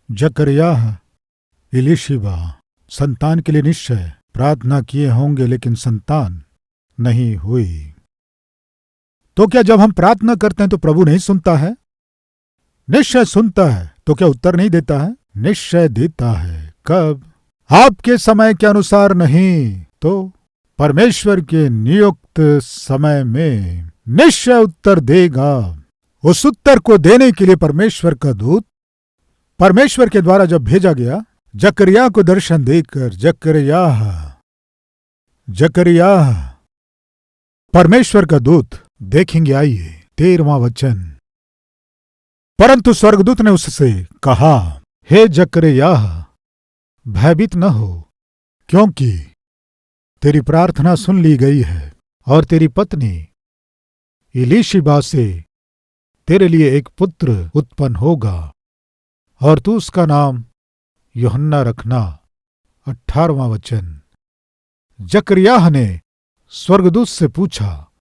जकरियाह एलीशिबा संतान के लिए निश्चय प्रार्थना किए होंगे, लेकिन संतान नहीं हुई। तो क्या जब हम प्रार्थना करते हैं तो प्रभु नहीं सुनता है? निश्चय सुनता है। तो क्या उत्तर नहीं देता है? निश्चय देता है। कब? आपके समय के अनुसार नहीं, तो परमेश्वर के नियुक्त समय में निश्चय उत्तर देगा। उस उत्तर को देने के लिए परमेश्वर का दूत परमेश्वर के द्वारा जब भेजा गया, जकरिया को दर्शन देकर जकरिया परमेश्वर का दूत देखेंगे। आइए 13वां वचन। परंतु स्वर्गदूत ने उससे कहा, हे जकरिया, भयभीत न हो, क्योंकि तेरी प्रार्थना सुन ली गई है और तेरी पत्नी एलीशिबा से तेरे लिए एक पुत्र उत्पन्न होगा और तू उसका नाम यूहन्ना रखना। 18वां वचन। जकरियाह ने स्वर्गदूत से पूछा,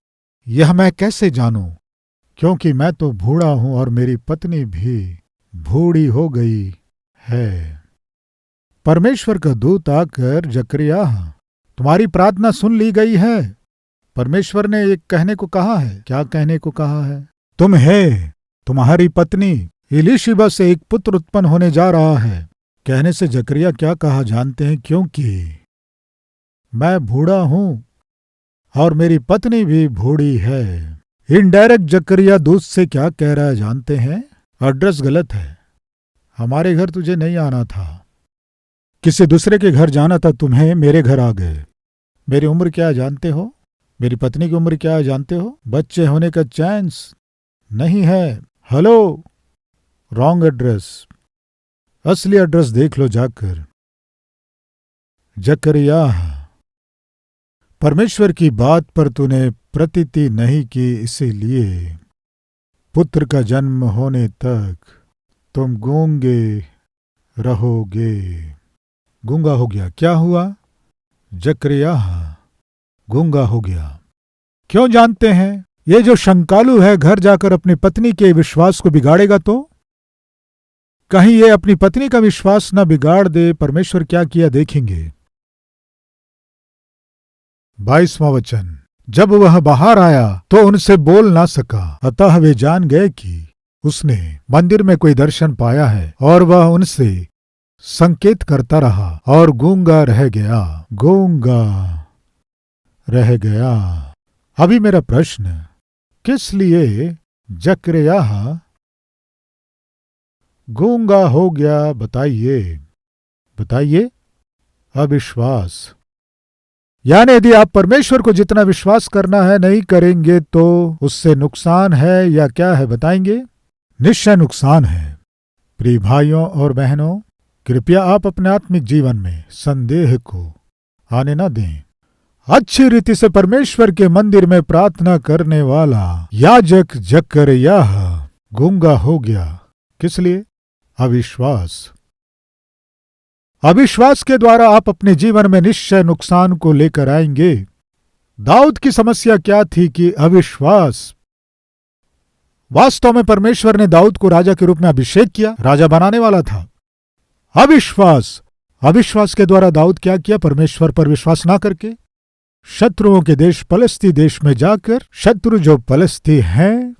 यह मैं कैसे जानूं, क्योंकि मैं तो बूढ़ा हूं और मेरी पत्नी भी बूढ़ी हो गई है। परमेश्वर का दूत आकर, जकरियाह, तुम्हारी प्रार्थना सुन ली गई है। परमेश्वर ने एक कहने को कहा है। क्या कहने को कहा है? तुम्हारी पत्नी एलीशिबा से एक पुत्र उत्पन्न होने जा रहा है। कहने से जकरिया क्या कहा जानते हैं? क्योंकि मैं बूढ़ा हूं और मेरी पत्नी भी बूढ़ी है। इनडायरेक्ट जकरिया दूत से क्या कह रहा है जानते हैं? एड्रेस गलत है। हमारे घर तुझे नहीं आना था, किसी दूसरे के घर जाना था तुम्हें, मेरे घर आ गए। मेरी उम्र क्या है जानते हो? मेरी पत्नी की उम्र क्या है जानते हो? बच्चे होने का चांस नहीं है। Hello, wrong address. असली एड्रेस देख लो जाकर। जकरिया, परमेश्वर की बात पर तूने प्रतीति नहीं की, इसीलिए पुत्र का जन्म होने तक तुम गूंगे रहोगे। गूंगा हो गया। क्या हुआ? जकरिया गूंगा हो गया। क्यों जानते हैं? ये जो शंकालू है घर जाकर अपनी पत्नी के विश्वास को बिगाड़ेगा तो? कहीं ये अपनी पत्नी का विश्वास न बिगाड़ दे। परमेश्वर क्या किया देखेंगे। 22वां वचन। जब वह बाहर आया तो उनसे बोल ना सका, अतः वे जान गए कि उसने मंदिर में कोई दर्शन पाया है, और वह उनसे संकेत करता रहा और गूंगा रह गया। अभी मेरा प्रश्न, किस लिए जकरिया गूंगा हो गया? बताइए। अविश्वास। यानी यदि आप परमेश्वर को जितना विश्वास करना है नहीं करेंगे तो उससे नुकसान है या क्या है? बताएंगे। निश्चय नुकसान है। प्रिय भाइयों और बहनों, कृपया आप अपने आत्मिक जीवन में संदेह को आने न दें। अच्छी रीति से परमेश्वर के मंदिर में प्रार्थना करने वाला याजक जकरिया गूंगा हो गया। किस लिए? अविश्वास के द्वारा आप अपने जीवन में निश्चय नुकसान को लेकर आएंगे। दाऊद की समस्या क्या थी कि अविश्वास। वास्तव में परमेश्वर ने दाऊद को राजा के रूप में अभिषेक किया, राजा बनाने वाला था। अविश्वास के द्वारा दाऊद क्या किया? परमेश्वर पर विश्वास ना करके शत्रुओं के देश पलस्ती देश में जाकर शत्रु जो पलस्ती हैं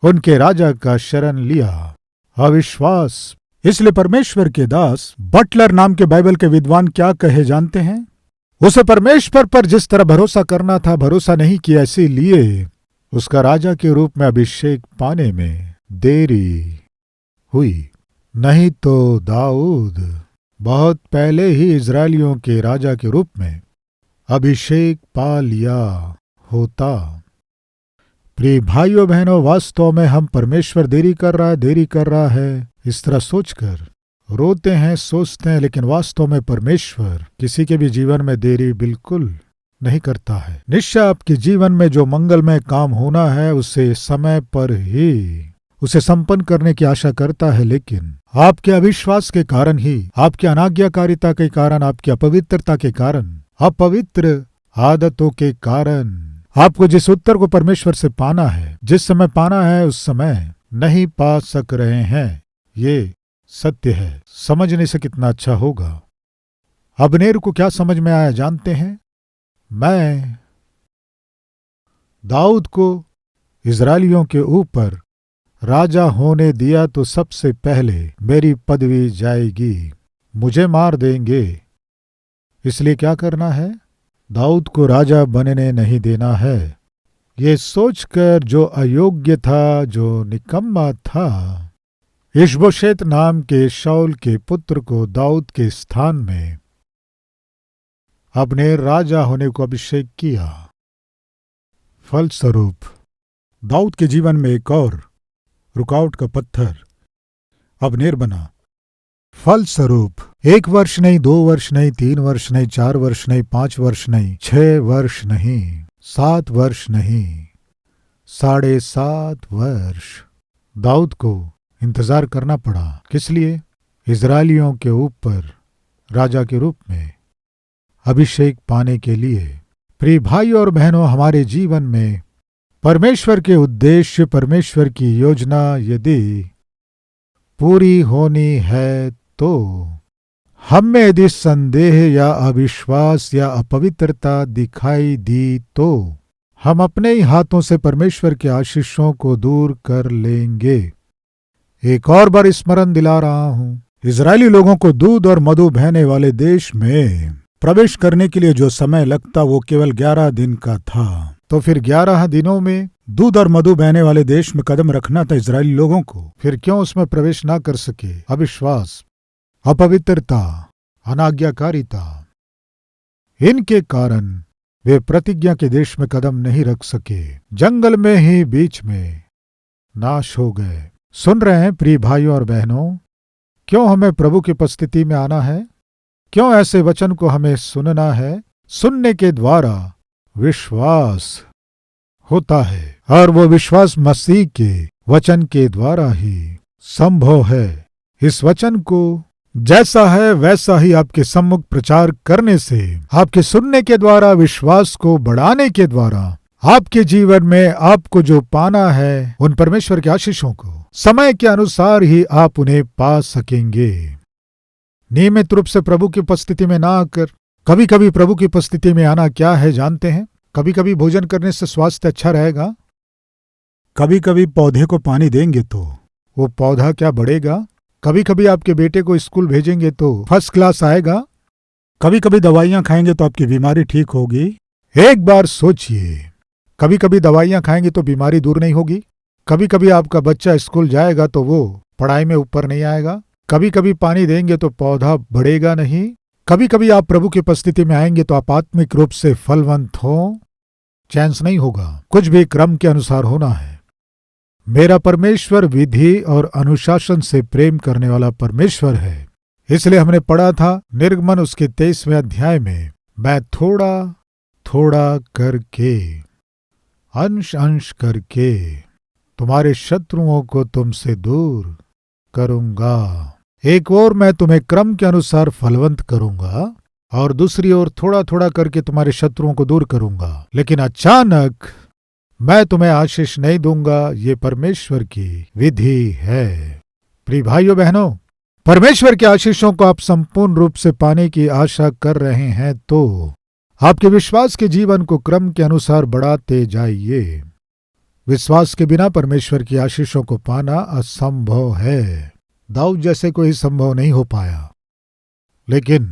उनके राजा का शरण लिया। अविश्वास। इसलिए परमेश्वर के दास बटलर नाम के बाइबल के विद्वान क्या कहे जानते हैं? उसे परमेश्वर पर जिस तरह भरोसा करना था भरोसा नहीं किया, इसीलिए उसका राजा के रूप में अभिषेक पाने में देरी हुई। नहीं तो दाऊद बहुत पहले ही इजरायलियों के राजा के रूप में अभिषेक पा लिया होता। प्रिय भाइयों बहनों, वास्तव में हम परमेश्वर देरी कर रहा है इस तरह सोचकर रोते हैं, सोचते हैं, लेकिन वास्तव में परमेश्वर किसी के भी जीवन में देरी बिल्कुल नहीं करता है। निश्चय आपके जीवन में जो मंगलमय काम होना है उसे समय पर ही उसे संपन्न करने की आशा करता है, लेकिन आपके अविश्वास के कारण ही, आपकी अनाज्ञाकारिता के कारण, आपकी अपवित्रता के कारण, अपवित्र आदतों के कारण आपको जिस उत्तर को परमेश्वर से पाना है, जिस समय पाना है, उस समय नहीं पा सक रहे हैं। ये सत्य है, समझने से कितना अच्छा होगा। अबनेर को क्या समझ में आया जानते हैं? मैं दाऊद को इजरायलियों के ऊपर राजा होने दिया तो सबसे पहले मेरी पदवी जाएगी, मुझे मार देंगे। इसलिए क्या करना है? दाऊद को राजा बनने नहीं देना है। ये सोचकर जो अयोग्य था, जो निकम्मा था, इशबोशेत नाम के शाऊल के पुत्र को दाऊद के स्थान में अबनेर राजा होने को अभिषेक किया। फलस्वरूप दाऊद के जीवन में एक और रुकावट का पत्थर अबनेर बना। फलस्वरूप 1 वर्ष नहीं, 2 वर्ष नहीं, 3 वर्ष नहीं, 4 वर्ष नहीं, 5 वर्ष नहीं, 6 वर्ष नहीं, 7 वर्ष नहीं, 7.5 वर्ष दाऊद को इंतजार करना पड़ा। किस लिए? इजरायलियों के ऊपर राजा के रूप में अभिषेक पाने के लिए। प्रिय भाई और बहनों, हमारे जीवन में परमेश्वर के उद्देश्य, परमेश्वर की योजना यदि पूरी होनी है तो हम में यदि संदेह या अविश्वास या अपवित्रता दिखाई दी तो हम अपने ही हाथों से परमेश्वर के आशीषों को दूर कर लेंगे। एक और बार स्मरण दिला रहा हूं, इजरायली लोगों को दूध और मधु बहने वाले देश में प्रवेश करने के लिए जो समय लगता वो केवल 11 दिन का था। तो फिर 11 दिनों में दूध और मधु बहने वाले देश में कदम रखना था इजरायली लोगों को। फिर क्यों उसमें प्रवेश ना कर सके? अविश्वास, अपवित्रता, अनाज्ञाकारिता, इनके कारण वे प्रतिज्ञा के देश में कदम नहीं रख सके, जंगल में ही बीच में नाश हो गए। सुन रहे हैं प्रिय भाइयों और बहनों, क्यों हमें प्रभु की उपस्थिति में आना है? क्यों ऐसे वचन को हमें सुनना है? सुनने के द्वारा विश्वास होता है और वो विश्वास मसीह के वचन के द्वारा ही संभव है। इस वचन को जैसा है वैसा ही आपके सम्मुख प्रचार करने से, आपके सुनने के द्वारा, विश्वास को बढ़ाने के द्वारा, आपके जीवन में आपको जो पाना है उन परमेश्वर के आशीषों को समय के अनुसार ही आप उन्हें पा सकेंगे। नियमित रूप से प्रभु की उपस्थिति में ना आकर कभी कभी प्रभु की उपस्थिति में आना क्या है जानते हैं? कभी कभी भोजन करने से स्वास्थ्य अच्छा रहेगा, कभी कभी पौधे को पानी देंगे तो वो पौधा क्या बढ़ेगा, कभी कभी आपके बेटे को स्कूल भेजेंगे तो फर्स्ट क्लास आएगा, कभी कभी दवाइयां खाएंगे तो आपकी बीमारी ठीक होगी। एक बार सोचिए, कभी कभी दवाइयां खाएंगे तो बीमारी दूर नहीं होगी, कभी कभी आपका बच्चा स्कूल जाएगा तो वो पढ़ाई में ऊपर नहीं आएगा, कभी कभी पानी देंगे तो पौधा बढ़ेगा नहीं, कभी कभी आप प्रभु की उपस्थिति में आएंगे तो आप आत्मिक रूप से फलवंत हो, चांस नहीं होगा। कुछ भी क्रम के अनुसार होना है। मेरा परमेश्वर विधि और अनुशासन से प्रेम करने वाला परमेश्वर है। इसलिए हमने पढ़ा था निर्गमन उसके 23वें अध्याय में, मैं थोड़ा थोड़ा करके, अंश अंश करके तुम्हारे शत्रुओं को तुमसे दूर करूंगा। एक ओर मैं तुम्हें क्रम के अनुसार फलवंत करूंगा और दूसरी ओर थोड़ा थोड़ा करके तुम्हारे शत्रुओं को दूर करूंगा, लेकिन अचानक मैं तुम्हें आशीष नहीं दूंगा। ये परमेश्वर की विधि है। प्रिय भाइयों बहनों, परमेश्वर के आशीषों को आप संपूर्ण रूप से पाने की आशा कर रहे हैं तो आपके विश्वास के जीवन को क्रम के अनुसार बढ़ाते जाइए। विश्वास के बिना परमेश्वर की आशीषों को पाना असंभव है। दाऊद जैसे कोई संभव नहीं हो पाया, लेकिन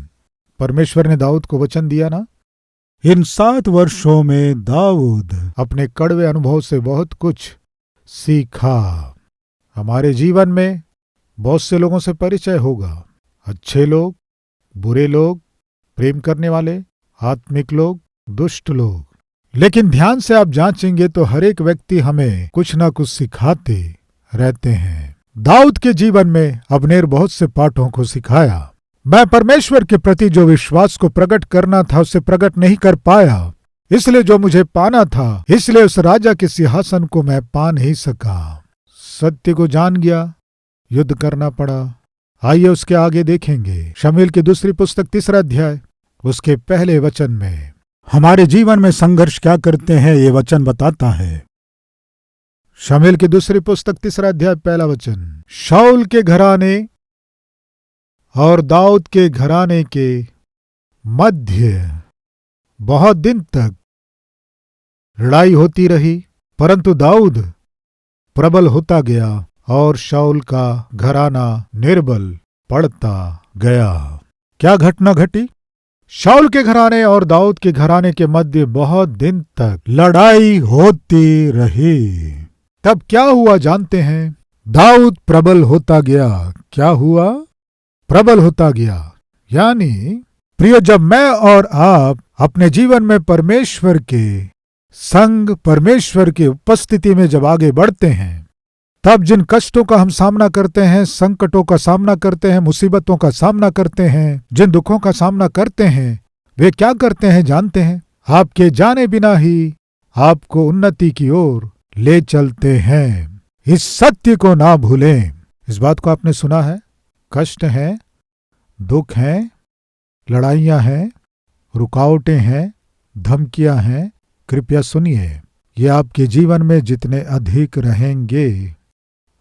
परमेश्वर ने दाऊद को वचन दिया ना। इन 7 वर्षों में दाऊद अपने कड़वे अनुभव से बहुत कुछ सीखा। हमारे जीवन में बहुत से लोगों से परिचय होगा, अच्छे लोग, बुरे लोग, प्रेम करने वाले, आत्मिक लोग, दुष्ट लोग, लेकिन ध्यान से आप जांचेंगे तो हर एक व्यक्ति हमें कुछ ना कुछ सिखाते रहते हैं। दाऊद के जीवन में अबनेर बहुत से पाठों को सिखाया। मैं परमेश्वर के प्रति जो विश्वास को प्रकट करना था उसे प्रकट नहीं कर पाया, इसलिए जो मुझे पाना था, इसलिए उस राजा के सिंहासन को मैं पा नहीं सका। सत्य को जान गया, युद्ध करना पड़ा। आइए उसके आगे देखेंगे। शमूएल की दूसरी पुस्तक 3 अध्याय उसके पहले वचन में हमारे जीवन में संघर्ष क्या करते हैं ये वचन बताता है। शमूएल की दूसरी पुस्तक 3 अध्याय पहला वचन, शाऊल के घराने और दाऊद के घराने के मध्य बहुत दिन तक लड़ाई होती रही, परंतु दाऊद प्रबल होता गया और शाऊल का घराना निर्बल पड़ता गया। क्या घटना घटी? शाऊल के घराने और दाऊद के घराने के मध्य बहुत दिन तक लड़ाई होती रही। तब क्या हुआ जानते हैं? दाऊद प्रबल होता गया। क्या हुआ? प्रबल होता गया। यानी प्रिय, जब मैं और आप अपने जीवन में परमेश्वर के संग, परमेश्वर की उपस्थिति में जब आगे बढ़ते हैं, तब जिन कष्टों का हम सामना करते हैं, संकटों का सामना करते हैं, मुसीबतों का सामना करते हैं, जिन दुखों का सामना करते हैं, वे क्या करते हैं जानते हैं? आपके जाने बिना ही आपको उन्नति की ओर ले चलते हैं। इस सत्य को ना भूलें। इस बात को आपने सुना है? कष्ट हैं, दुख हैं, लड़ाइयां हैं, रुकावटें हैं, धमकियां हैं। कृपया सुनिए, ये आपके जीवन में जितने अधिक रहेंगे,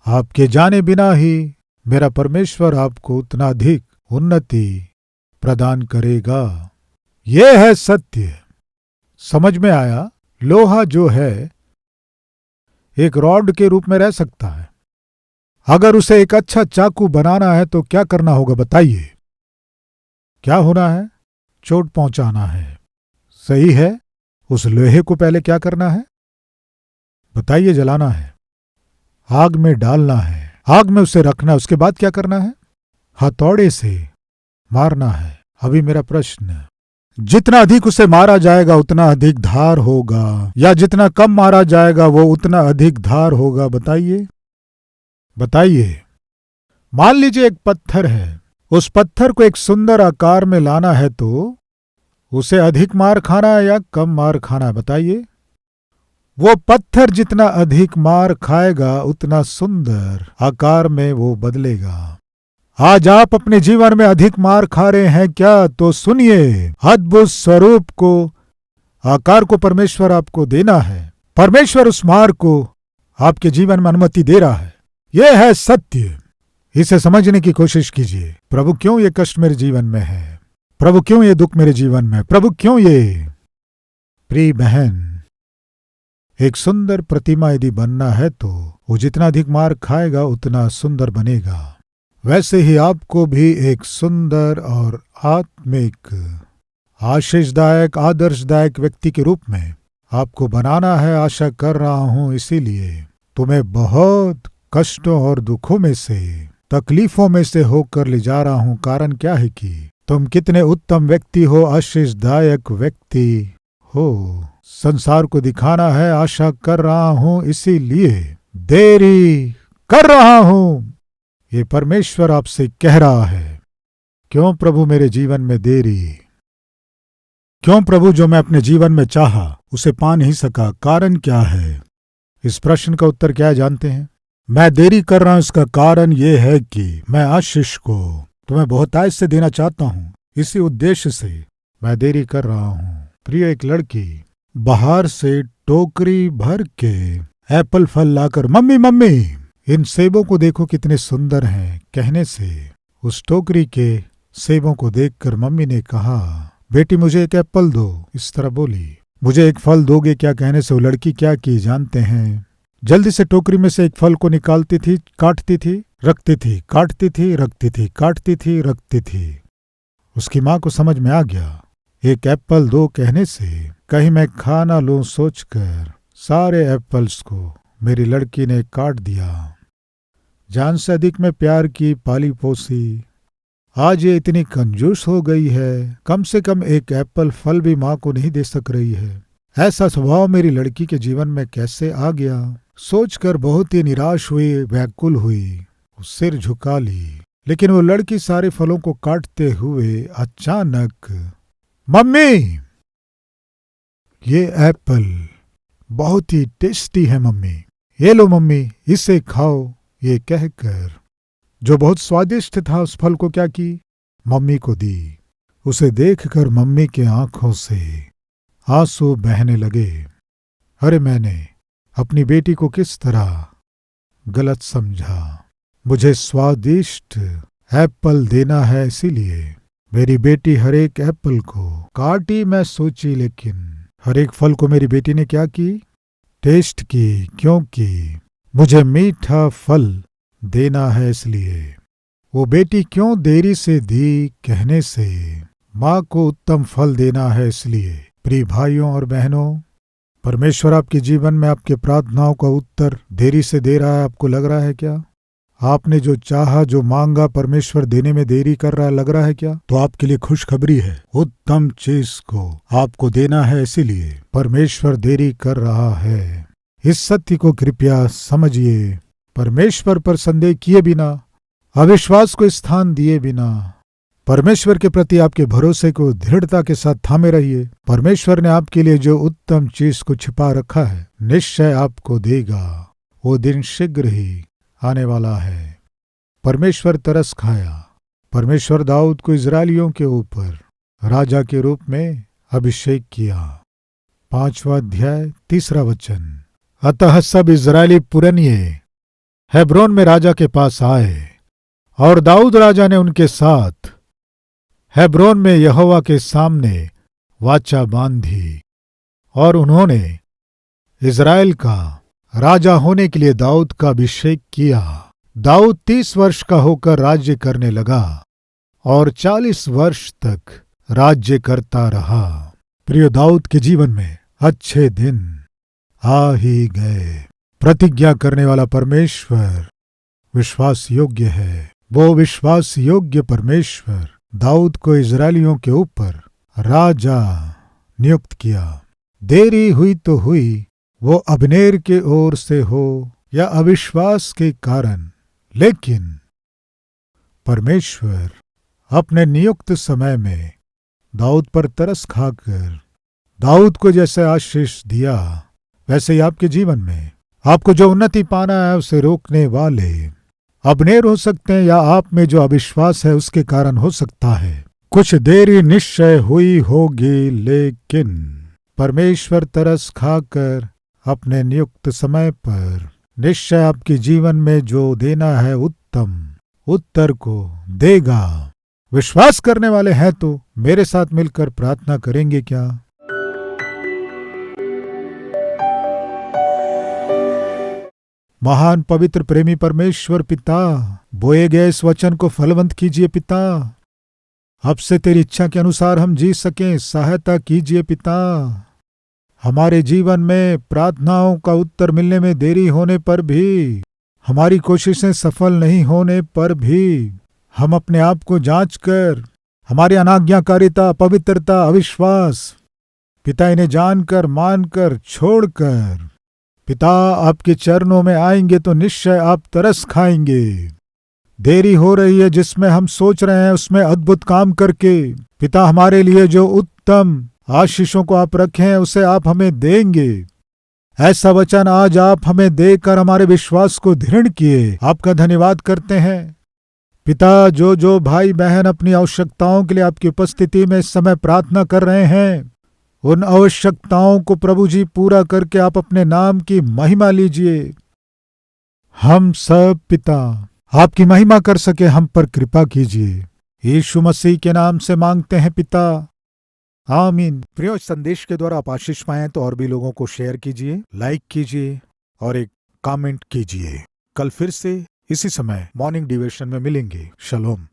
आपके जाने बिना ही मेरा परमेश्वर आपको उतना अधिक उन्नति प्रदान करेगा। ये है सत्य। समझ में आया? लोहा जो है एक रॉड के रूप में रह सकता है। अगर उसे एक अच्छा चाकू बनाना है तो क्या करना होगा बताइए? क्या होना है? चोट पहुंचाना है। सही है। उस लोहे को पहले क्या करना है बताइए? जलाना है, आग में डालना है, आग में उसे रखना है। उसके बाद क्या करना है? हथौड़े से मारना है। अभी मेरा प्रश्न, जितना अधिक उसे मारा जाएगा उतना अधिक धार होगा, या जितना कम मारा जाएगा वो उतना अधिक धार होगा? बताइए बताइए। मान लीजिए एक पत्थर है, उस पत्थर को एक सुंदर आकार में लाना है तो उसे अधिक मार खाना है या कम मार खाना है? बताइए। वो पत्थर जितना अधिक मार खाएगा उतना सुंदर आकार में वो बदलेगा। आज आप अपने जीवन में अधिक मार खा रहे हैं क्या? तो सुनिए, अद्भुत स्वरूप को, आकार को परमेश्वर आपको देना है। परमेश्वर उस मार को आपके जीवन में अनुमति दे रहा है। यह है सत्य। इसे समझने की कोशिश कीजिए। प्रभु क्यों ये कष्ट मेरे जीवन में है? प्रभु क्यों ये दुख मेरे जीवन में? प्रभु क्यों ये? प्रिय बहन, एक सुंदर प्रतिमा यदि बनना है तो वो जितना अधिक मार खाएगा उतना सुंदर बनेगा। वैसे ही आपको भी एक सुंदर और आत्मिक, आशीषदायक, आदर्शदायक व्यक्ति के रूप में आपको बनाना है। आशा कर रहा हूं, इसीलिए तुम्हें बहुत कष्टों और दुखों में से, तकलीफों में से होकर ले जा रहा हूं। कारण क्या है कि तुम कितने उत्तम व्यक्ति हो, आशीषदायक व्यक्ति हो। संसार को दिखाना है। आशा कर रहा हूं, इसीलिए देरी कर रहा हूं। ये परमेश्वर आपसे कह रहा है। क्यों प्रभु मेरे जीवन में देरी? क्यों प्रभु जो मैं अपने जीवन में चाहा उसे पा नहीं सका? कारण क्या है? इस प्रश्न का उत्तर क्या जानते हैं? मैं देरी कर रहा हूं, इसका कारण यह है कि मैं आशीष को तुम्हें बहुतायत से देना चाहता हूं। इसी उद्देश्य से मैं देरी कर रहा हूं। प्रिय, एक लड़की बाहर से टोकरी भर के एप्पल फल लाकर, मम्मी मम्मी इन सेबों को देखो कितने सुंदर हैं, कहने से उस टोकरी के सेबों को देखकर मम्मी ने कहा, बेटी मुझे एक एप्पल दो। इस तरह बोली। मुझे एक फल दोगे क्या? कहने से वो लड़की क्या की जानते हैं? जल्दी से टोकरी में से एक फल को निकालती थी, काटती थी, रखती थी, काटती थी, रखती थी, काटती थी, रखती थी। उसकी माँ को समझ में आ गया। एक एप्पल दो कहने से कहीं मैं खा ना लूं सोचकर सारे एप्पल्स को मेरी लड़की ने काट दिया। जान से अधिक में प्यार की, पाली पोसी, आज ये इतनी कंजूस हो गई है, कम से कम एक एप्पल फल भी माँ को नहीं दे सक रही है। ऐसा स्वभाव मेरी लड़की के जीवन में कैसे आ गया? सोचकर बहुत ही निराश हुई, व्याकुल हुई, वो सिर झुका ली। लेकिन वो लड़की सारे फलों को काटते हुए अचानक, मम्मी ये एप्पल बहुत ही टेस्टी है मम्मी, ये लो मम्मी इसे खाओ, ये कहकर जो बहुत स्वादिष्ट था उस फल को क्या की? मम्मी को दी। उसे देखकर मम्मी के आंखों से आंसू बहने लगे। अरे मैंने अपनी बेटी को किस तरह गलत समझा। मुझे स्वादिष्ट एप्पल देना है इसीलिए मेरी बेटी हर एक एप्पल को काटी। मैं सोची लेकिन हर एक फल को मेरी बेटी ने क्या की? टेस्ट की, क्योंकि मुझे मीठा फल देना है इसलिए। वो बेटी क्यों देरी से दी? कहने से माँ को उत्तम फल देना है इसलिए। प्रिय भाइयों और बहनों, परमेश्वर आपके जीवन में आपके प्रार्थनाओं का उत्तर देरी से दे रहा है। आपको लग रहा है क्या? आपने जो चाहा, जो मांगा, परमेश्वर देने में देरी कर रहा है, लग रहा है क्या? तो आपके लिए खुशखबरी है, उत्तम चीज को आपको देना है, इसीलिए परमेश्वर देरी कर रहा है। इस सत्य को कृपया समझिए। परमेश्वर पर संदेह किए बिना, अविश्वास को स्थान दिए बिना, परमेश्वर के प्रति आपके भरोसे को दृढ़ता के साथ थामे रहिए। परमेश्वर ने आपके लिए जो उत्तम चीज को छिपा रखा है, निश्चय आपको देगा। वो दिन शीघ्र ही आने वाला है। परमेश्वर तरस खाया। परमेश्वर दाऊद को इजरायलियों के ऊपर राजा के रूप में अभिषेक किया। 5वां अध्याय 3 वचन। अतः सब इजरायली पुरनिये हेब्रोन में राजा के पास आए, और दाऊद राजा ने उनके साथ हेब्रोन में यहोवा के सामने वाचा बांधी, और उन्होंने इजराइल का राजा होने के लिए दाऊद का अभिषेक किया। दाऊद 30 वर्ष का होकर राज्य करने लगा और 40 वर्ष तक राज्य करता रहा। प्रिय, दाऊद के जीवन में अच्छे दिन आ ही गए। प्रतिज्ञा करने वाला परमेश्वर विश्वास योग्य है। वो विश्वास योग्य परमेश्वर दाऊद को इजरायलियों के ऊपर राजा नियुक्त किया। देरी हुई तो हुई, वो अब्नेर के ओर से हो या अविश्वास के कारण, लेकिन परमेश्वर अपने नियुक्त समय में दाऊद पर तरस खाकर दाऊद को जैसे आशीष दिया, वैसे ही आपके जीवन में आपको जो उन्नति पाना है उसे रोकने वाले अब्नेर हो सकते हैं, या आप में जो अविश्वास है उसके कारण हो सकता है। कुछ देरी निश्चय हुई होगी, लेकिन परमेश्वर तरस खाकर अपने नियुक्त समय पर निश्चय आपके जीवन में जो देना है उत्तम उत्तर को देगा। विश्वास करने वाले हैं तो मेरे साथ मिलकर प्रार्थना करेंगे क्या? महान पवित्र प्रेमी परमेश्वर पिता, बोए गए इस वचन को फलवंत कीजिए पिता। अब से तेरी इच्छा के अनुसार हम जी सकें, सहायता कीजिए पिता। हमारे जीवन में प्रार्थनाओं का उत्तर मिलने में देरी होने पर भी, हमारी कोशिशें सफल नहीं होने पर भी, हम अपने आप को जांच कर हमारी अनाज्ञाकारिता, पवित्रता, अविश्वास, पिता इन्हें जानकर, मानकर, छोड़कर पिता आपके चरणों में आएंगे तो निश्चय आप तरस खाएंगे। देरी हो रही है जिसमें हम सोच रहे हैं उसमें अद्भुत काम करके पिता हमारे लिए जो उत्तम आशीषों को आप रखे हैं उसे आप हमें देंगे। ऐसा वचन आज आप हमें देकर हमारे विश्वास को दृढ़ किए, आपका धन्यवाद करते हैं पिता। जो जो भाई बहन अपनी आवश्यकताओं के लिए आपकी उपस्थिति में इस समय प्रार्थना कर रहे हैं, उन आवश्यकताओं को प्रभु जी पूरा करके आप अपने नाम की महिमा लीजिए। हम सब पिता आपकी महिमा कर सके, हम पर कृपा कीजिए। यीशु मसीह के नाम से मांगते हैं पिता, आमीन। प्रिय, संदेश के द्वारा आप आशीष पाएं तो और भी लोगों को शेयर कीजिए, लाइक कीजिए और एक कमेंट कीजिए। कल फिर से इसी समय मॉर्निंग डिवोशन में मिलेंगे। शलोम।